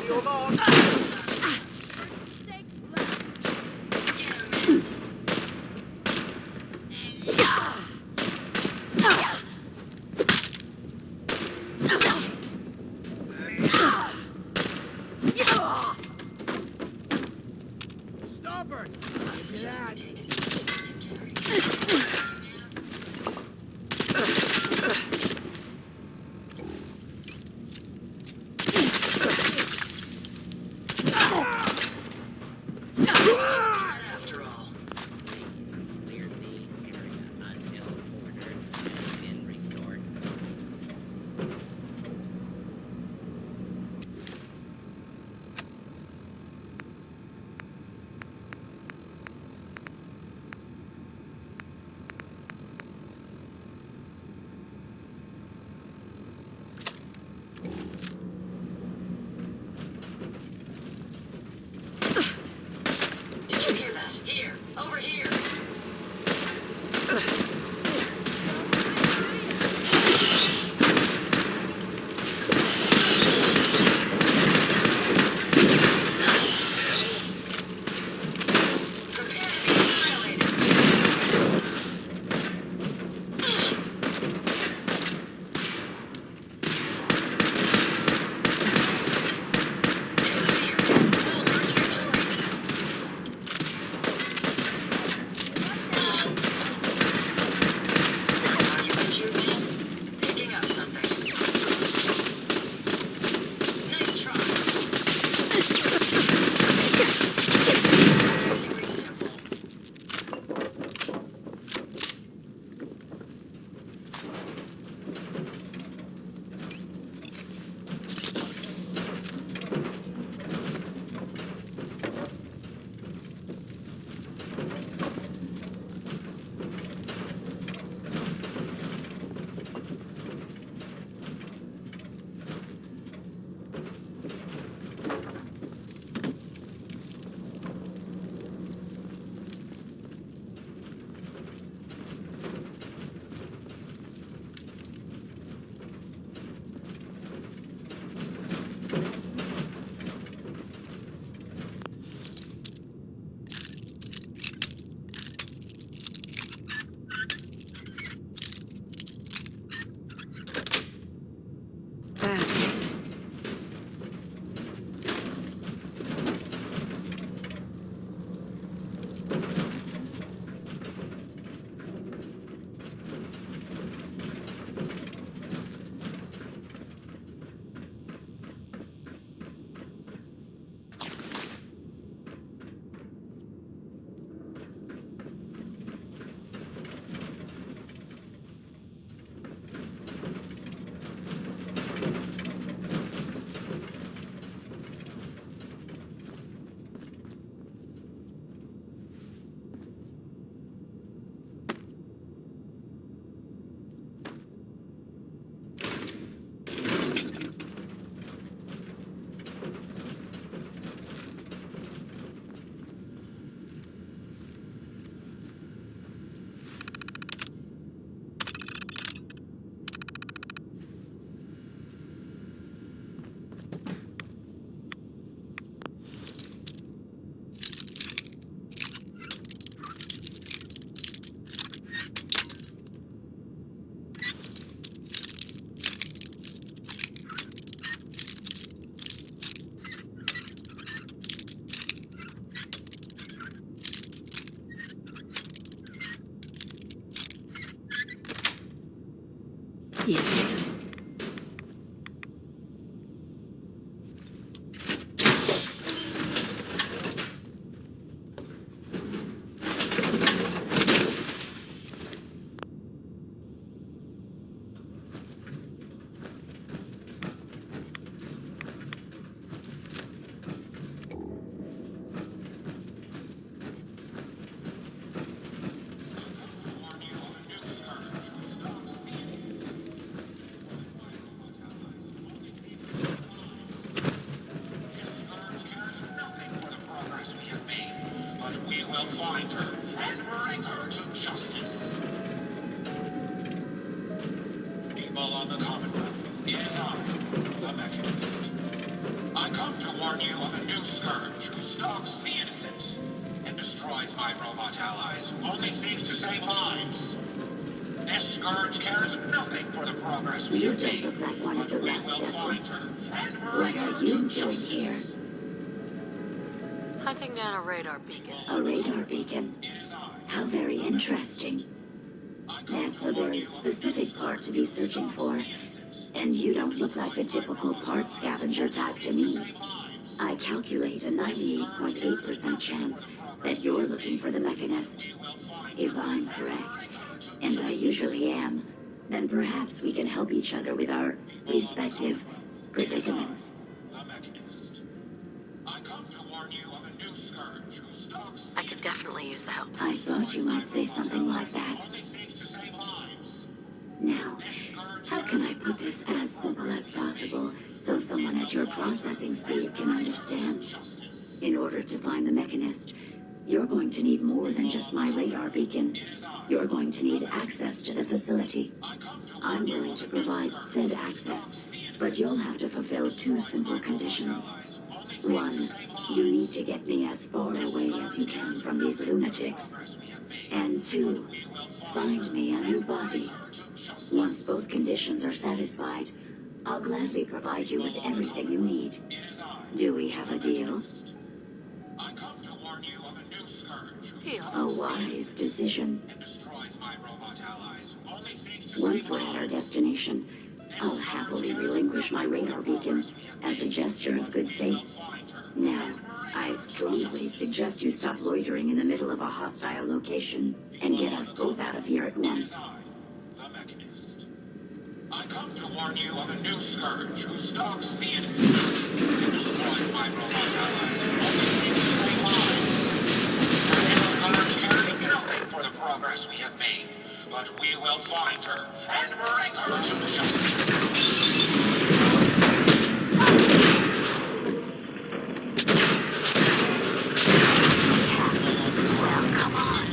Hold on. Stop her! Get out! After all. Cleared the area until order has been restored. Did you hear that? Here! Over here! Prepare to be annihilated! Picking up something. Nice try. Amazingly simple. Yes. Find her and bring her to justice. People on the Commonwealth, it is I, the Mechanist. I come to warn you of a new scourge who stalks the innocent and destroys my robot allies, who only seeks to save lives. This scourge cares nothing for the progress we You have don't made, look like one of the but we rest will of find us. her and What bring are her you to doing justice. here? Hunting down a radar beacon. A radar beacon. It is I. How very interesting. I come That's to a warn very you of a specific new part to scourge be who searching stalks for. the innocent And you don't and look like the destroys my typical robot parts allies, scavenger type to who seeks me. save lives. I calculate a 98.8% chance that you're looking for the mechanist. We will find If her I'm and correct, bring her to and I usually am, then perhaps we can help each other with our respective predicaments. the Mechanist. I come to warn you of a new scourge who stalks I could definitely use the help. I thought you might say something like that. only seeks to save lives. Now, how can I put this as simple as possible so someone at your processing speed can understand? Justice. In order to find the mechanist, you're going to need more than just my radar beacon. It is I. You're going to need access to the facility. I come to I'm warn you willing of to a new provide scourge said who access, stalks the innocent, but you'll have to fulfill two destroys simple my robot conditions. allies, only seeks One, to save lives. you need to get me as far away as you can from these lunatics. Progress we have made, And two, we will find me a new body. her to justice. Once both conditions are satisfied, I'll gladly provide you with everything you need. It is I. Do we have a deal? I come to warn you of a new scourge who Deal. A wise decision. and destroys my robot allies, who only seeks to Once save we're at our lives. destination, I'll happily relinquish my radar beacon as a gesture of good faith. Find her. Now, I strongly suggest you stop loitering in the middle of a hostile location and get us both out of here at once. The Mechanist. I come to warn you of a new scourge who stalks the innocent and destroys my robot allies, who only seeks to save lives. This scourge cares nothing for the progress we have made, but we will find her and bring her to justice. Well, come on.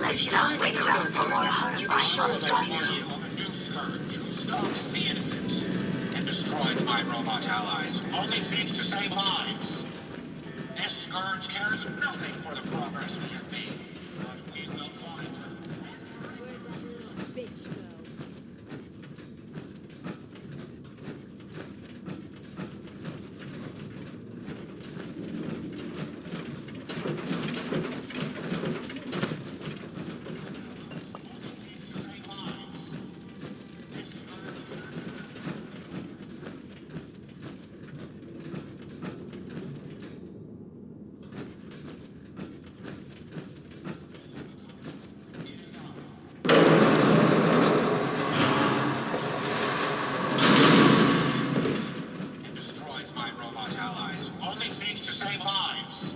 Let's not wait around for more horrifying monstrosities. Of a new scourge who stalks the innocent and destroys my robot allies, who only seeks to save lives. This scourge cares nothing for the progress we have made, but we will find her. Bitch, go. Save lives. It destroys my robot allies, who only seeks to save lives.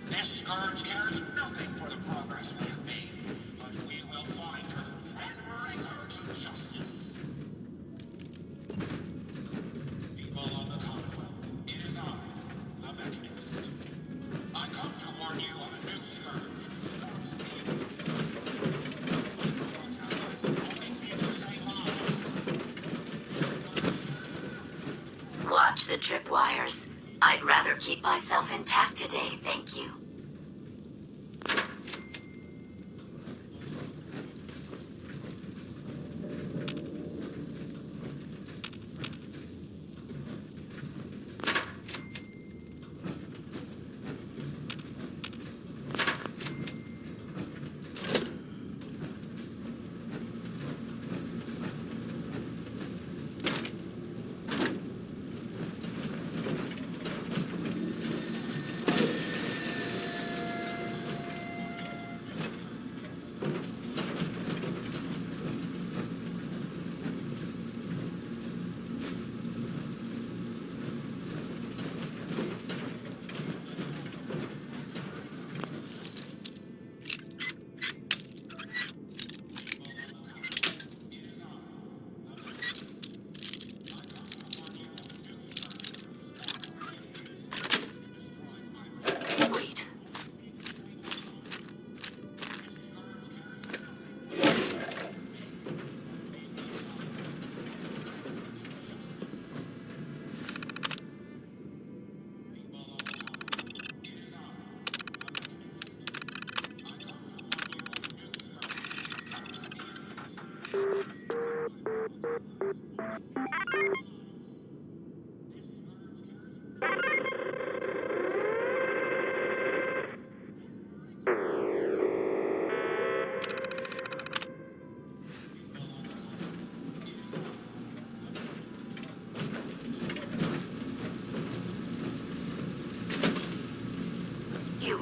This scourge cares nothing for the progress we have made, but we will find her and bring her to justice. People of the Commonwealth, it is I, the Mechanist. I come to warn you of a new scourge who stalks the only seeks to save lives. Watch the tripwires. I'd rather keep myself intact today, thank you.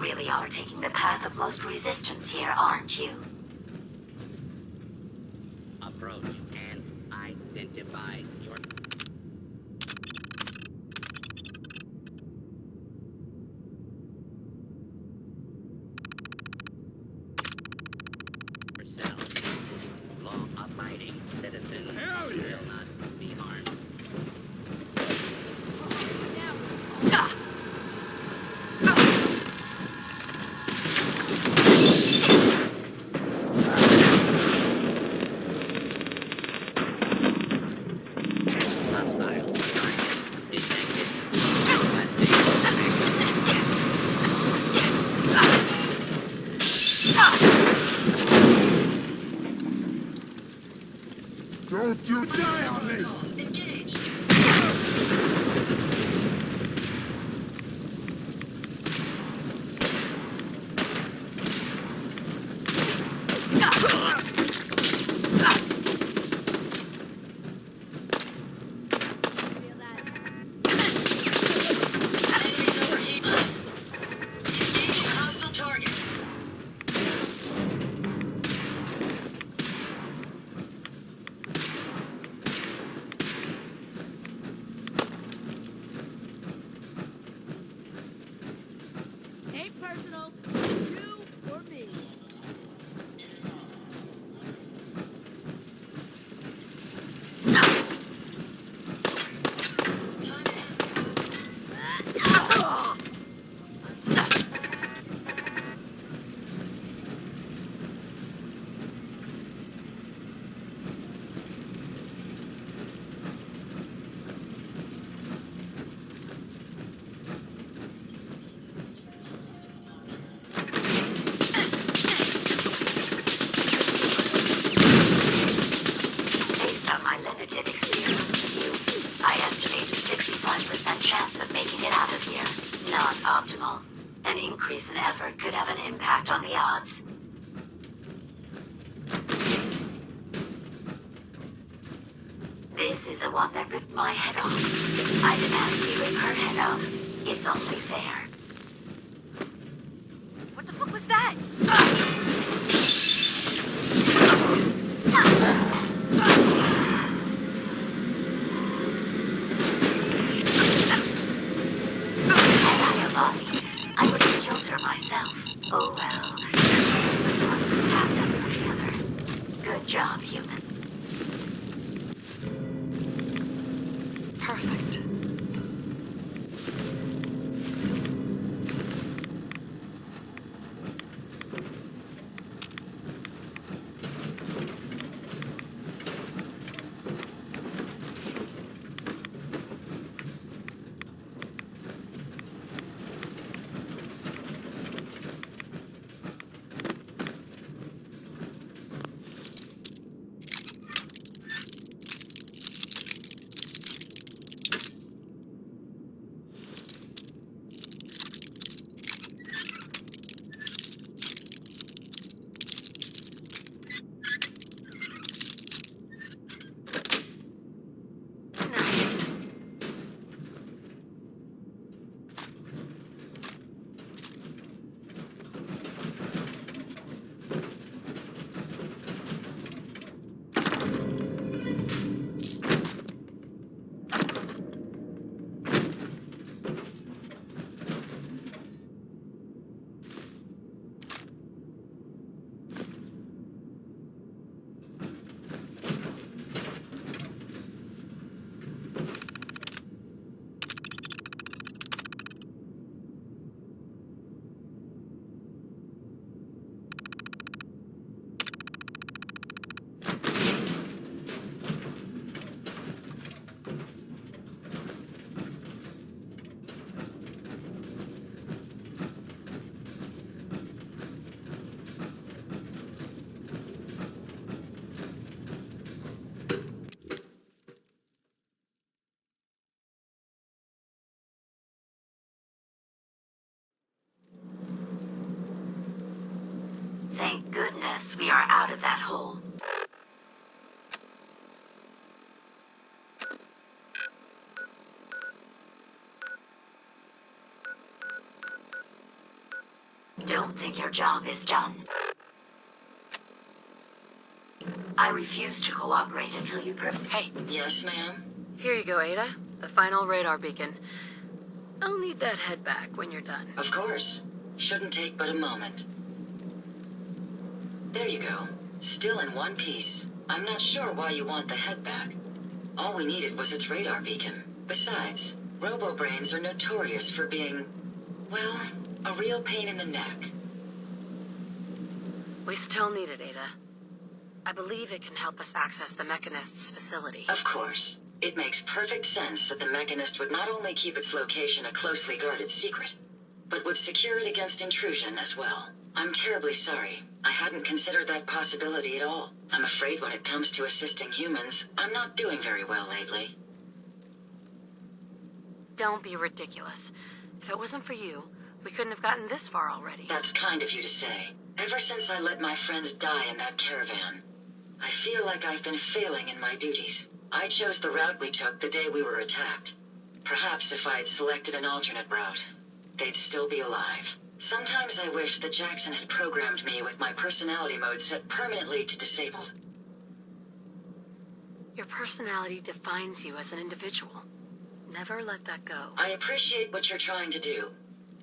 really are taking the path of most resistance here, aren't you? Approach and identify your yourself. Law-abiding citizens will not be harmed. Hostile target detected. Don't you die on me! Engaged. Enemies overheat. Engaging hostile target. Ain't personal. You or me. Time in. Based on my limited experience with you, I estimate a 65% chance of making it out of here. Not optimal. An increase in effort could have an impact on the odds. This is the one that ripped my head off. I demand we rip her head off. It's only fair. What the fuck was that? Had I a body, I would have killed her myself. Oh well. Six of one, half dozen of the other. Good job, human. Perfect. Nice. Thank goodness we are out of that hole. Don't think your job is done. I refuse to cooperate until you prove. Hey, Yes, ma'am? here you go, Ada. The final radar beacon. I'll need that head back when you're done. Of course. Shouldn't take but a moment. There you go. Still in one piece. I'm not sure why you want the head back. All we needed was its radar beacon. Besides, robo-brains are notorious for being, well, a real pain in the neck. We still need it, Ada. I believe it can help us access the Mechanist's facility. Of course. It makes perfect sense that the Mechanist would not only keep its location a closely guarded secret, but would secure it against intrusion as well. I'm terribly sorry. I hadn't considered that possibility at all. I'm afraid when it comes to assisting humans, I'm not doing very well lately. Don't be ridiculous. If it wasn't for you, we couldn't have gotten this far already. That's kind of you to say. Ever since I let my friends die in that caravan, I feel like I've been failing in my duties. I chose the route we took the day we were attacked. Perhaps if I had selected an alternate route, they'd still be alive. Sometimes I wish that Jackson had programmed me with my personality mode set permanently to disabled. Your personality defines you as an individual. Never let that go. I appreciate what you're trying to do,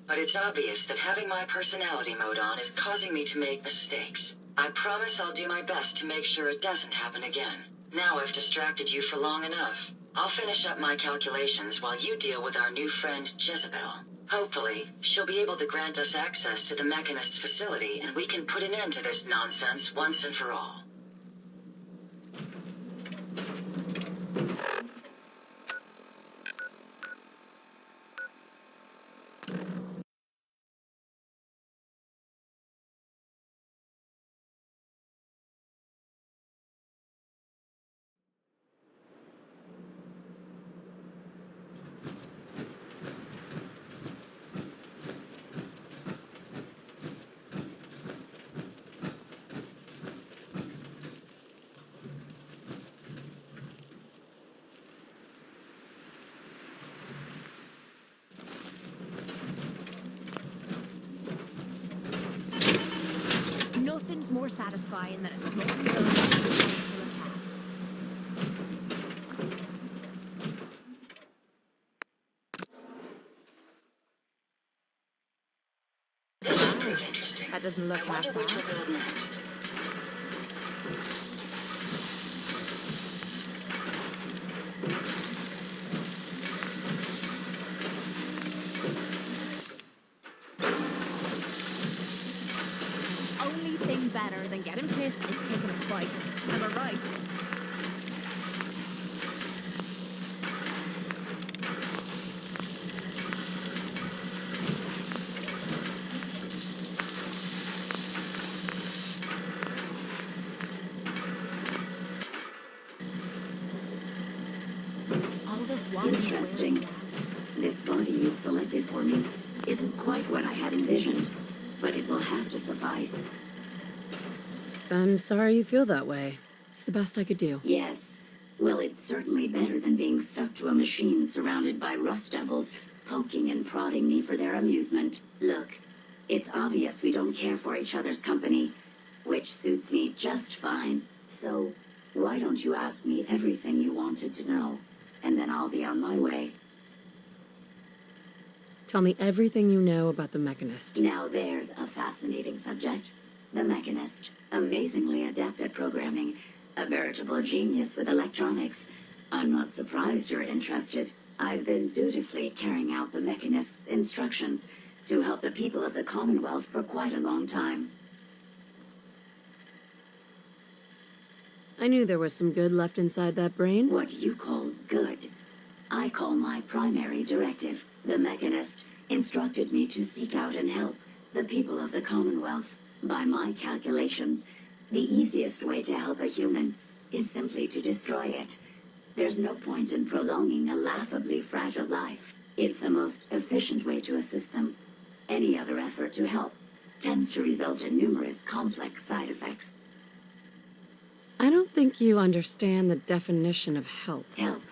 but it's obvious that having my personality mode on is causing me to make mistakes. I promise I'll do my best to make sure it doesn't happen again. Now I've distracted you for long enough. I'll finish up my calculations while you deal with our new friend, Jezebel. Hopefully, she'll be able to grant us access to the Mechanist's facility and we can put an end to this nonsense once and for all. Nothing's more satisfying than a smoking gun full of cats. This should prove interesting. That doesn't look I wonder half which bad. will build next. Only thing better than getting pissed is picking a fight. Am I right? All this walking Interesting. around. This body you've selected for me isn't quite what I had envisioned, but it will have to suffice. I'm sorry you feel that way. It's the best I could do. Yes. Well, it's certainly better than being stuck to a machine surrounded by rust devils poking and prodding me for their amusement. Look, it's obvious we don't care for each other's company, which suits me just fine. So, why don't you ask me everything you wanted to know, and then I'll be on my way. Tell me everything you know about the Mechanist. Now there's a fascinating subject. The Mechanist, amazingly adept at programming, a veritable genius with electronics. I'm not surprised you're interested. I've been dutifully carrying out the Mechanist's instructions to help the people of the Commonwealth for quite a long time. I knew there was some good left inside that brain. What you call good, I call my primary directive. The Mechanist instructed me to seek out and help the people of the Commonwealth. By my calculations, the easiest way to help a human is simply to destroy it. There's no point in prolonging a laughably fragile life. It's the most efficient way to assist them. Any other effort to help tends to result in numerous complex side effects. I don't think you understand the definition of help. Help.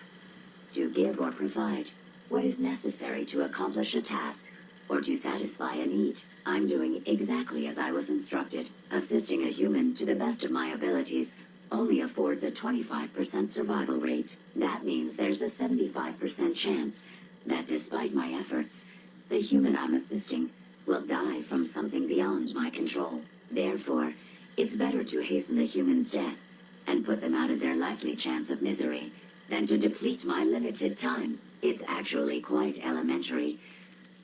To give or provide what is necessary to accomplish a task or to satisfy a need. I'm doing exactly as I was instructed. Assisting a human to the best of my abilities only affords a 25% survival rate. That means there's a 75% chance that despite my efforts, the human I'm assisting will die from something beyond my control. Therefore, it's better to hasten the human's death and put them out of their likely chance of misery than to deplete my limited time. It's actually quite elementary,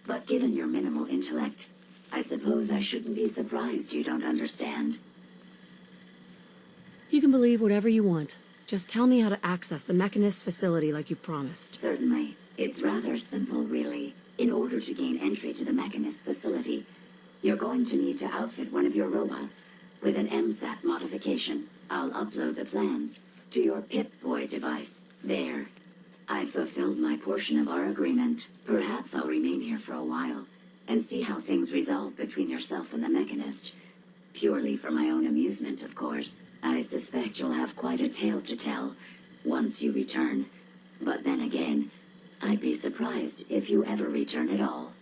but given your minimal intellect, I suppose I shouldn't be surprised you don't understand. You can believe whatever you want. Just tell me how to access the Mechanist facility like you promised. Certainly. It's rather simple, really. In order to gain entry to the Mechanist facility, you're going to need to outfit one of your robots with an MSAT modification. I'll upload the plans to your Pip-Boy device. There. I've fulfilled my portion of our agreement. Perhaps I'll remain here for a while and see how things resolve between yourself and the Mechanist. Purely for my own amusement, of course. I suspect you'll have quite a tale to tell once you return. But then again, I'd be surprised if you ever return at all.